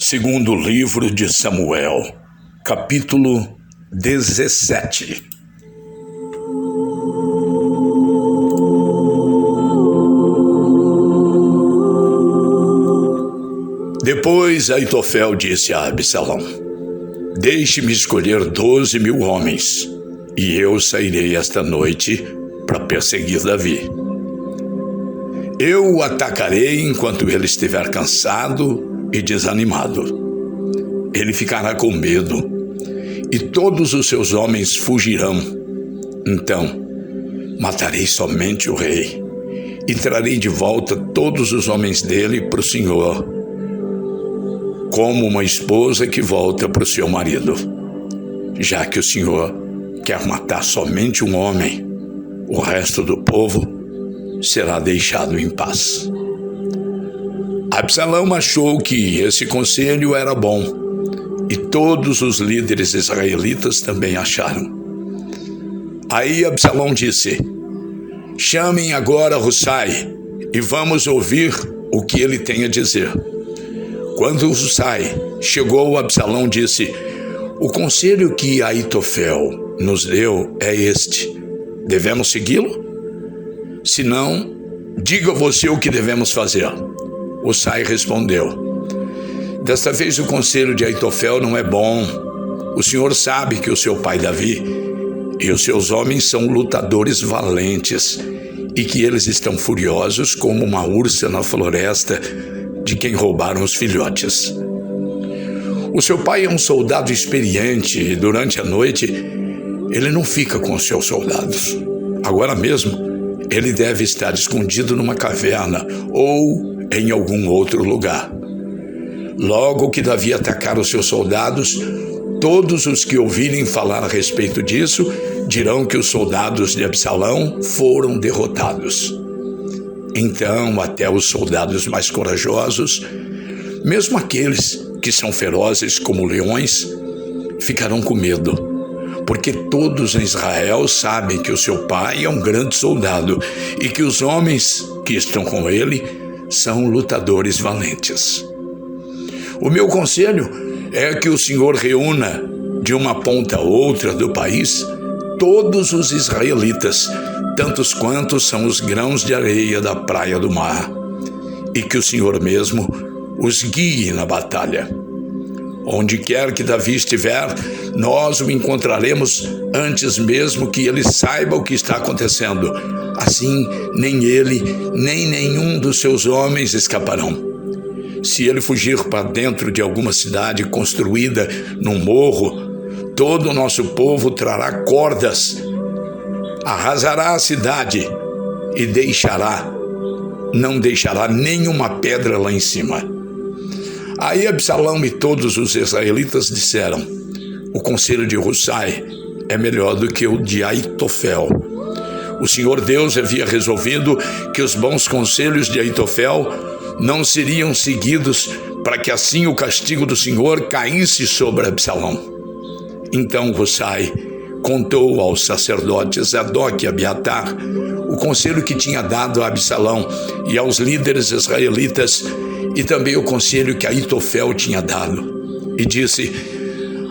Segundo livro de Samuel, capítulo 17. Depois Aitofel disse a Absalão: deixe-me escolher 12.000 homens, e eu sairei esta noite para perseguir Davi. Eu o atacarei enquanto ele estiver cansado e desanimado. Ele ficará com medo, e todos os seus homens fugirão. Então, matarei somente o rei, e trarei de volta todos os homens dele para o Senhor, como uma esposa que volta para o seu marido. Já que o Senhor quer matar somente um homem, o resto do povo será deixado em paz. Absalão achou que esse conselho era bom, e todos os líderes israelitas também acharam. Aí Absalão disse: chamem agora Hussai, e vamos ouvir o que ele tem a dizer. Quando Hussai chegou, Absalão disse: o conselho que Aitofel nos deu é este: devemos segui-lo? Se não, diga você o que devemos fazer. Hussai respondeu: desta vez o conselho de Aitofel não é bom. O Senhor sabe que o seu pai Davi e os seus homens são lutadores valentes, e que eles estão furiosos como uma ursa na floresta de quem roubaram os filhotes. O seu pai é um soldado experiente, e durante a noite ele não fica com os seus soldados. Agora mesmo ele deve estar escondido numa caverna ou em algum outro lugar. Logo que Davi atacar os seus soldados, todos os que ouvirem falar a respeito disso dirão que os soldados de Absalão foram derrotados. Então até os soldados mais corajosos, mesmo aqueles que são ferozes como leões, ficarão com medo, porque todos em Israel sabem que o seu pai é um grande soldado e que os homens que estão com ele são lutadores valentes. O meu conselho é que o Senhor reúna de uma ponta a outra do país todos os israelitas, tantos quantos são os grãos de areia da praia do mar, e que o Senhor mesmo os guie na batalha. Onde quer que Davi estiver, nós o encontraremos antes mesmo que ele saiba o que está acontecendo. Assim, nem ele, nem nenhum dos seus homens escaparão. Se ele fugir para dentro de alguma cidade construída num morro, todo o nosso povo trará cordas, arrasará a cidade e não deixará nenhuma pedra lá em cima. Aí Absalão e todos os israelitas disseram: o conselho de Hussai é melhor do que o de Aitofel. O Senhor Deus havia resolvido que os bons conselhos de Aitofel não seriam seguidos, para que assim o castigo do Senhor caísse sobre Absalão. Então Hussai contou aos sacerdotes Zadok e Abiatar o conselho que tinha dado a Absalão e aos líderes israelitas, e também o conselho que Aitofel tinha dado. E disse: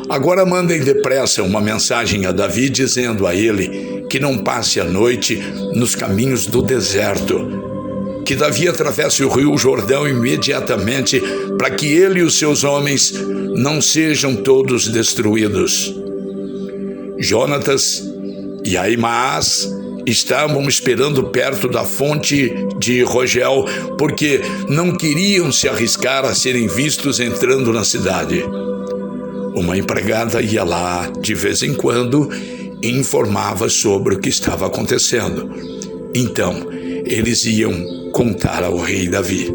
agora mandem depressa uma mensagem a Davi, dizendo a ele que não passe a noite nos caminhos do deserto, que Davi atravesse o rio Jordão imediatamente, para que ele e os seus homens não sejam todos destruídos. Jonatas e Ahimaás estavam esperando perto da fonte de Rogel, porque não queriam se arriscar a serem vistos entrando na cidade. Uma empregada ia lá de vez em quando e informava sobre o que estava acontecendo. Então, eles iam contar ao rei Davi.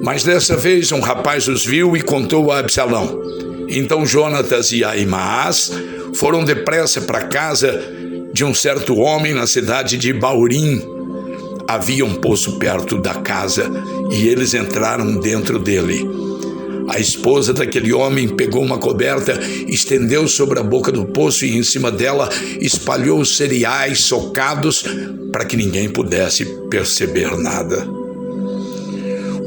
Mas dessa vez um rapaz os viu e contou a Absalão. Então Jonatas e Ahimaás foram depressa para casa de um certo homem na cidade de Baurim. Havia um poço perto da casa e eles entraram dentro dele. A esposa daquele homem pegou uma coberta, estendeu sobre a boca do poço e em cima dela espalhou os cereais socados para que ninguém pudesse perceber nada.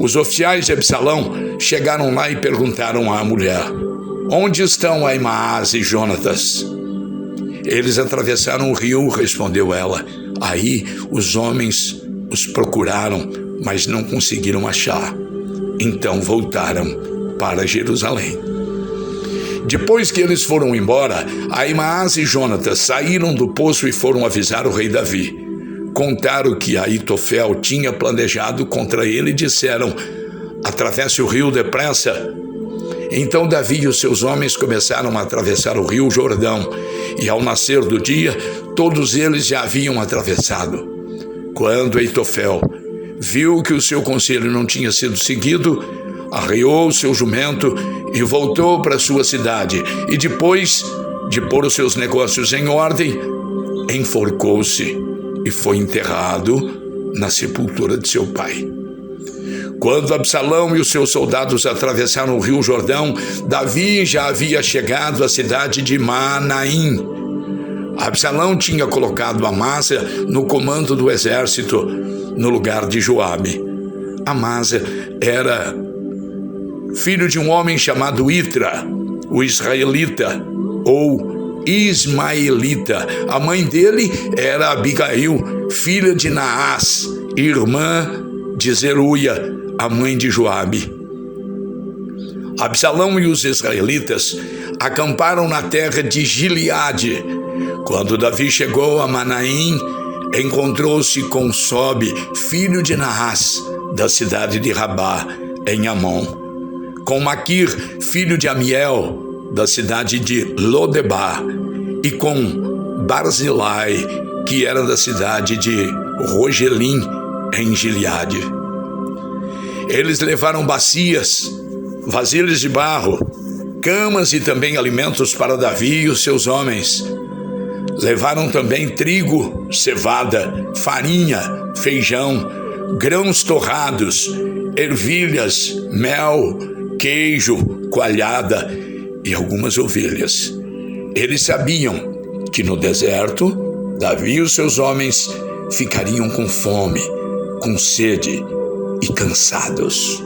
Os oficiais de Absalão chegaram lá e perguntaram à mulher: onde estão Ahimaás e Jonatas? Eles atravessaram o rio, respondeu ela. Aí os homens os procuraram, mas não conseguiram achar. Então voltaram para Jerusalém. Depois que eles foram embora, Ahimaás e Jonatas saíram do poço e foram avisar o rei Davi. Contaram que Aitofel tinha planejado contra ele e disseram: atravesse o rio depressa. Então Davi e os seus homens começaram a atravessar o rio Jordão, e ao nascer do dia, todos eles já haviam atravessado. Quando Aitofel viu que o seu conselho não tinha sido seguido, arreou o seu jumento e voltou para sua cidade, e depois de pôr os seus negócios em ordem, enforcou-se e foi enterrado na sepultura de seu pai. Quando Absalão e os seus soldados atravessaram o rio Jordão, Davi já havia chegado à cidade de Manaim. Absalão tinha colocado Amasa no comando do exército, no lugar de Joabe. Amasa era filho de um homem chamado Itra, o israelita, ou ismaelita. A mãe dele era Abigail, filha de Naás, irmã de Zeruia, a mãe de Joabe. Absalão e os israelitas acamparam na terra de Gileade. Quando Davi chegou a Manaim, encontrou-se com Sobe, filho de Naás, da cidade de Rabá, em Amon, com Maquir, filho de Amiel, da cidade de Lodebar, e com Barzilai, que era da cidade de Rogelim, em Gileade. Eles levaram bacias, vasilhas de barro, camas e também alimentos para Davi e os seus homens. Levaram também trigo, cevada, farinha, feijão, grãos torrados, ervilhas, mel, queijo, coalhada e algumas ovelhas. Eles sabiam que no deserto, Davi e os seus homens ficariam com fome, com sede e cansados.